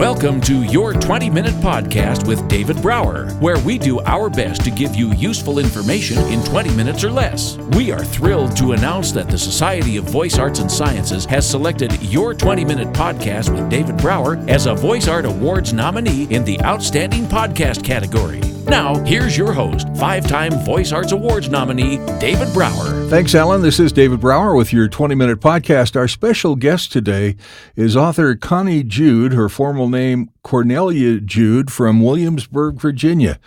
Welcome to your 20-minute podcast with David Brower, where we do our best to give you useful information in 20 minutes or less. We are thrilled to announce that the Society of Voice Arts and Sciences has selected your 20-minute podcast with David Brower as a Voice Art Awards nominee in the Outstanding Podcast category. Now, here's your host, 5-time Voice Arts Awards nominee, David Brower. Thanks, Allan. This is David Brower with your 20-minute podcast. Our special guest today is author Conny Jude, her formal name Cornelia Jude, from Williamsburg, Virginia.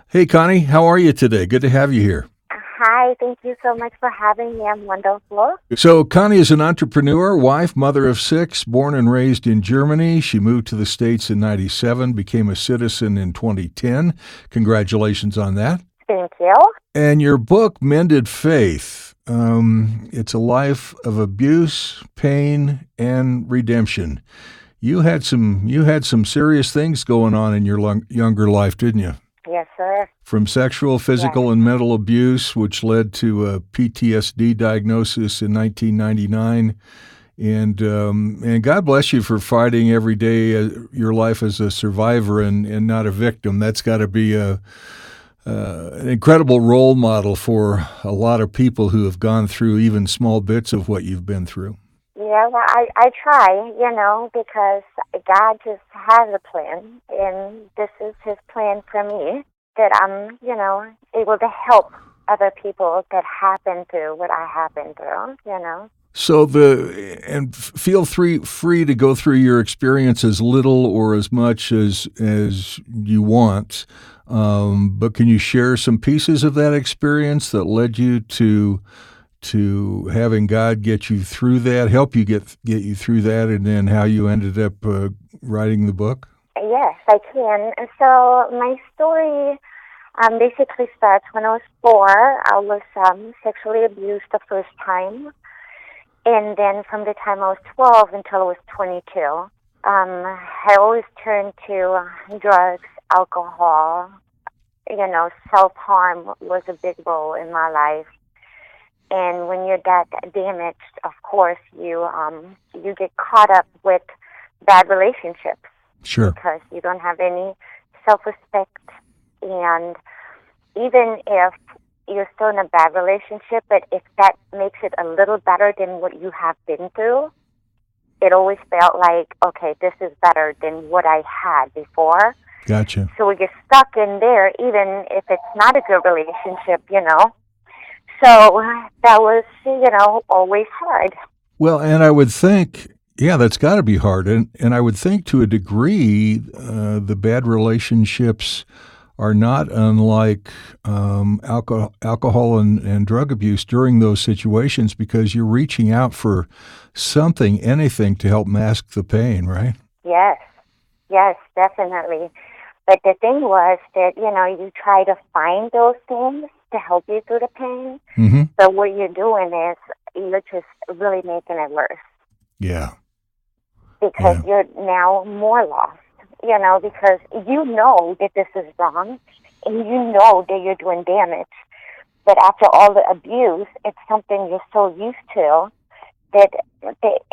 Hey, Connie, how are you today? Good to have you here. Hi, thank you so much for having me. I'm wonderful. So Connie is an entrepreneur, wife, mother of 6, born and raised in Germany. She moved to the States in 1997, became a citizen in 2010. Congratulations on that. Thank you. And your book, Mended Faith, it's a life of abuse, pain, and redemption. You had some serious things going on in your younger life, didn't you? Yes, sir. From sexual, physical, and mental abuse, which led to a PTSD diagnosis in 1999. And God bless you for fighting every day your life as a survivor and not a victim. That's got to be an incredible role model for a lot of people who have gone through even small bits of what you've been through. Yeah, well, I try, because God just has a plan, and this is His plan for me, that I'm, able to help other people that have been through what I have been through, So feel free to go through your experience as little or as much as you want, but can you share some pieces of that experience that led you to having God get you through that, help you get you through that, and then how you ended up writing the book? Yes, I can. And so my story basically starts when I was 4. I was sexually abused the first time. And then from the time I was 12 until I was 22, I always turned to drugs, alcohol. Self-harm was a big role in my life. And when you're that damaged, of course, you get caught up with bad relationships. Sure. Because you don't have any self-respect. And even if you're still in a bad relationship, but if that makes it a little better than what you have been through, it always felt like, okay, this is better than what I had before. Gotcha. So we get stuck in there, even if it's not a good relationship, So that was, always hard. Well, and I would think, yeah, that's got to be hard. And I would think to a degree, the bad relationships are not unlike alcohol and drug abuse during those situations, because you're reaching out for something, anything to help mask the pain, right? Yes, definitely. But the thing was that, you try to find those things to help you through the pain. Mm-hmm. But what you're doing is you're just really making it worse. Yeah. Because you're now more lost, because you know that this is wrong and you know that you're doing damage. But after all the abuse, it's something you're so used to that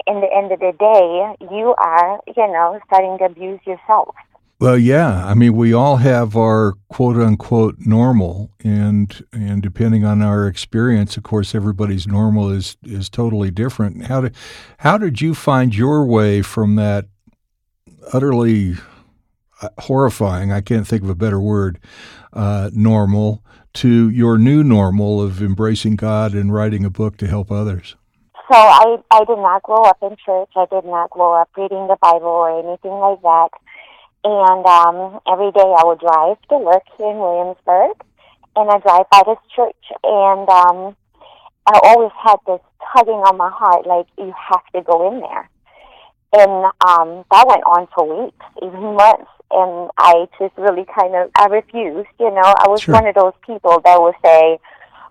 in the end of the day, you are, starting to abuse yourself. Well, yeah. I mean, we all have our quote-unquote normal, and depending on our experience, of course, everybody's normal is totally different. How did you find your way from that utterly horrifying, I can't think of a better word, normal, to your new normal of embracing God and writing a book to help others? So I did not grow up in church. I did not grow up reading the Bible or anything like that. And every day I would drive to work here in Williamsburg, and I drive by this church. And I always had this tugging on my heart, like, you have to go in there. And that went on for weeks, even months. And I just really I refused, I was Sure. one of those people that would say,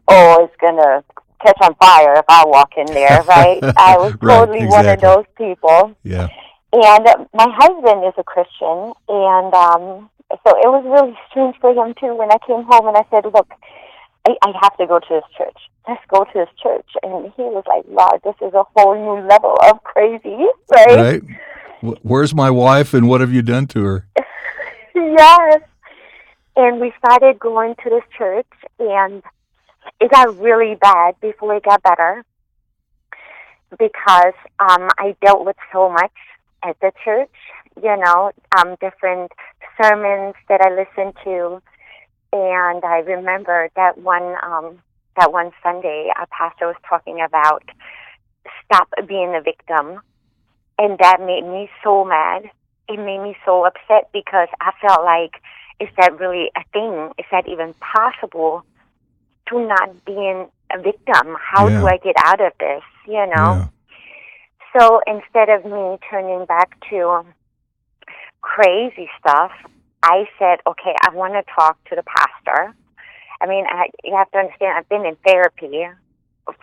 oh, it's going to catch on fire if I walk in there, right? I was totally one of those people. Yeah. And my husband is a Christian, and so it was really strange for him, too, when I came home and I said, look, I have to go to this church. Let's go to this church. And he was like, wow, this is a whole new level of crazy, right? Where's my wife and what have you done to her? Yes. And we started going to this church, and it got really bad before it got better because I dealt with so much at the church, different sermons that I listened to. And I remember that one Sunday, our pastor was talking about stop being a victim. And that made me so mad. It made me so upset because I felt like, is that really a thing? Is that even possible to not being a victim? How do I get out of this, Yeah. So instead of me turning back to crazy stuff, I said, okay, I want to talk to the pastor. I mean, you have to understand, I've been in therapy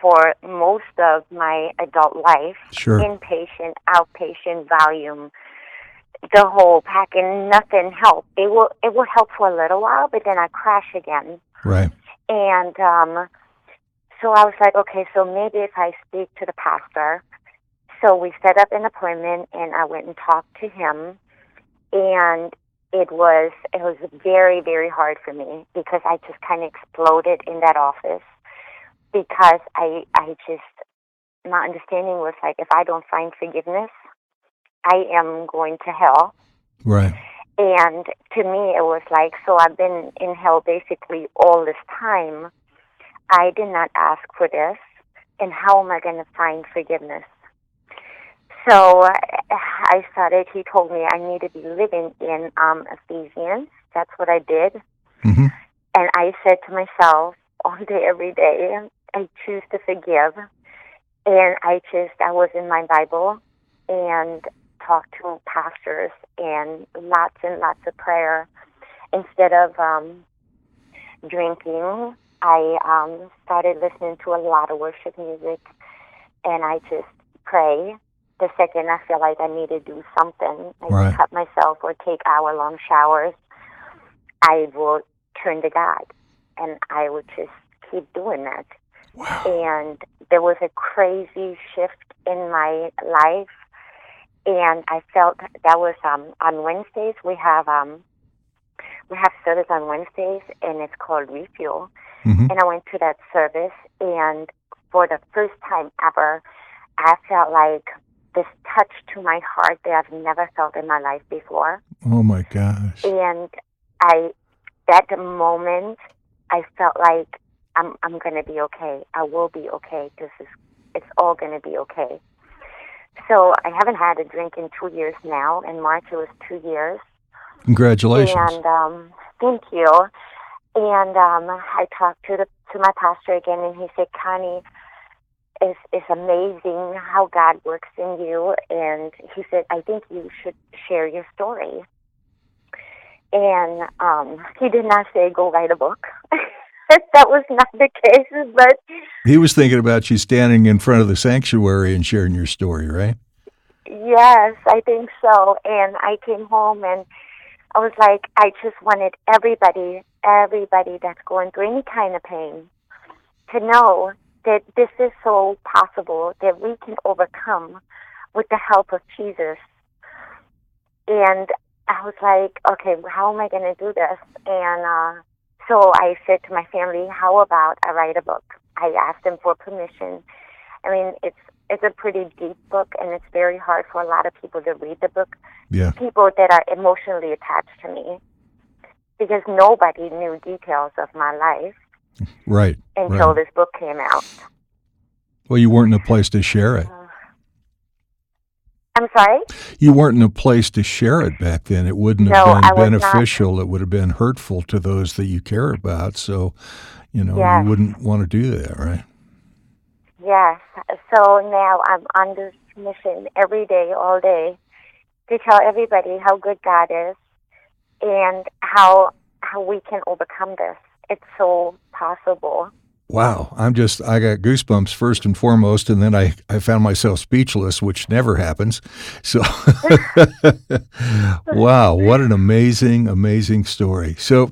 for most of my adult life. Sure. Inpatient, outpatient, volume, the whole pack, and nothing helped. It will help for a little while, but then I crash again. Right. And so I was like, okay, so maybe if I speak to the pastor. So we set up an appointment, and I went and talked to him, and it was very, very hard for me because I just kind of exploded in that office because I just, my understanding was like, if I don't find forgiveness, I am going to hell. Right. And to me, it was like, so I've been in hell basically all this time. I did not ask for this, and how am I going to find forgiveness? So he told me I need to be living in Ephesians. That's what I did. Mm-hmm. And I said to myself all day, every day, I choose to forgive. And I was in my Bible and talked to pastors and lots of prayer. Instead of drinking, I started listening to a lot of worship music, and I just pray. The second I feel like I need to do something, I cut myself or take hour-long showers, I will turn to God, and I would just keep doing that. Wow. And there was a crazy shift in my life, and I felt that was on Wednesdays. We have service on Wednesdays, and it's called Refuel. Mm-hmm. And I went to that service, and for the first time ever, I felt like this touch to my heart that I've never felt in my life before. Oh my gosh. And that moment, I felt like I'm going to be okay. I will be okay. It's all going to be okay. So I haven't had a drink in 2 years now. In March, it was 2 years. Congratulations. And thank you. And I talked to my pastor again, and he said, Connie, it's amazing how God works in you. And he said, I think you should share your story. And he did not say go write a book. That was not the case, but he was thinking about you standing in front of the sanctuary and sharing your story, right? Yes, I think so. And I came home, and I was like, I just wanted everybody that's going through any kind of pain to know that this is so possible, that we can overcome with the help of Jesus. And I was like, okay, how am I going to do this? And so I said to my family, how about I write a book? I asked them for permission. I mean, it's a pretty deep book, and it's very hard for a lot of people to read the book. Yeah. People that are emotionally attached to me, because nobody knew details of my life. Right. Until this book came out. Well, you weren't in a place to share it. I'm sorry? You weren't in a place to share it back then. It wouldn't have been beneficial. It would have been hurtful to those that you care about. So, you wouldn't want to do that, right? Yes. So now I'm on this mission every day, all day, to tell everybody how good God is and how we can overcome this. It's so possible. Wow. I got goosebumps first and foremost, and then I found myself speechless, which never happens. So, wow, what an amazing, amazing story. So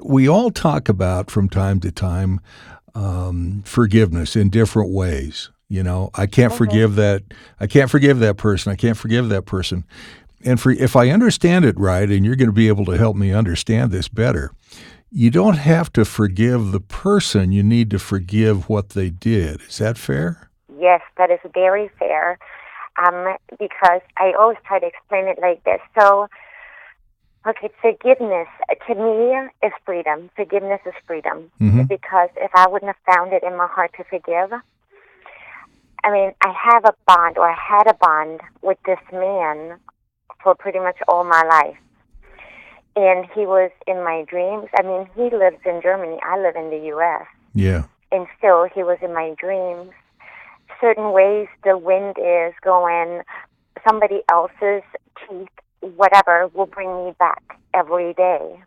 we all talk about from time to time forgiveness in different ways. I can't forgive that. I can't forgive that person. I can't forgive that person. And if I understand it right, and you're going to be able to help me understand this better, you don't have to forgive the person. You need to forgive what they did. Is that fair? Yes, that is very fair. Because I always try to explain it like this. So, okay, forgiveness to me is freedom. Forgiveness is freedom. Mm-hmm. Because if I wouldn't have found it in my heart to forgive, I have a bond, or I had a bond with this man for pretty much all my life. And he was in my dreams. He lives in Germany. I live in the U.S. Yeah. And still, he was in my dreams. Certain ways the wind is going, somebody else's teeth, whatever, will bring me back every day.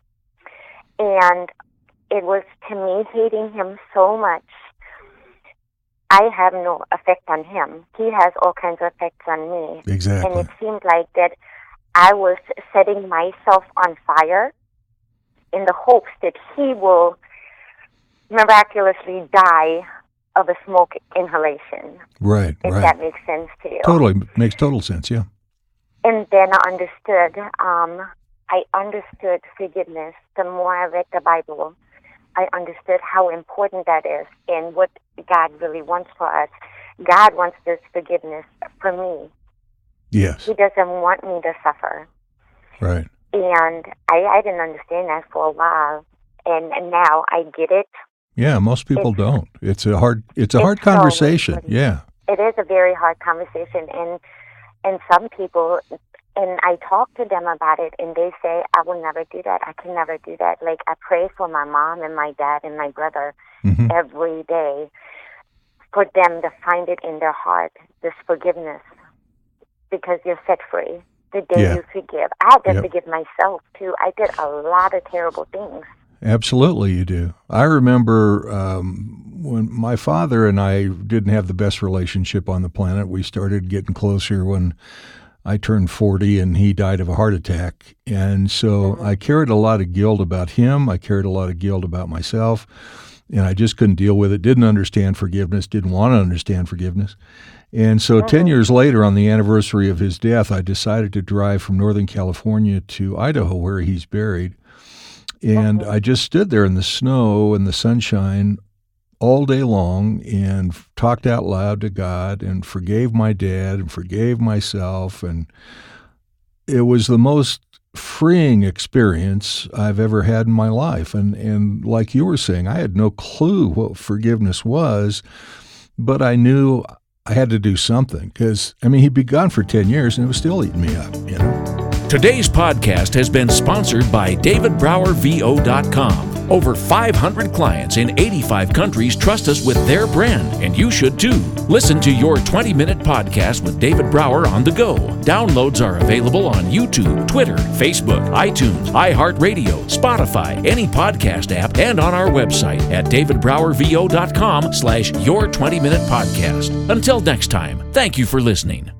And it was, to me, hating him so much. I have no effect on him. He has all kinds of effects on me. Exactly. And it seemed like that I was setting myself on fire in the hopes that he will miraculously die of a smoke inhalation. Right, if that makes sense to you. Totally. Makes total sense, yeah. And then I understood forgiveness. The more I read the Bible, I understood how important that is and what God really wants for us. God wants this forgiveness for me. Yes. He doesn't want me to suffer. Right. And I didn't understand that for a while. And now I get it. Yeah, most people don't. It's a hard conversation. Yeah. It is a very hard conversation, and some people, and I talk to them about it, and they say, I will never do that. I can never do that. Like, I pray for my mom and my dad and my brother every day for them to find it in their heart, this forgiveness, because you're set free the day you forgive. I had to forgive myself, too. I did a lot of terrible things. Absolutely, you do. I remember when my father and I didn't have the best relationship on the planet. We started getting closer when I turned 40 and he died of a heart attack. And so I carried a lot of guilt about him. I carried a lot of guilt about myself. And I just couldn't deal with it, didn't understand forgiveness, didn't want to understand forgiveness. And so 10 years later, on the anniversary of his death, I decided to drive from Northern California to Idaho, where he's buried. And I just stood there in the snow and the sunshine all day long and talked out loud to God and forgave my dad and forgave myself. And it was the most freeing experience I've ever had in my life. And like you were saying, I had no clue what forgiveness was, but I knew I had to do something because, he'd be gone for 10 years and it was still eating me up, Today's podcast has been sponsored by DavidBrowerVO.com. Over 500 clients in 85 countries trust us with their brand, and you should too. Listen to your 20-minute podcast with David Brower on the go. Downloads are available on YouTube, Twitter, Facebook, iTunes, iHeartRadio, Spotify, any podcast app, and on our website at DavidBrowerVO.com/your20-minute podcast. Until next time, thank you for listening.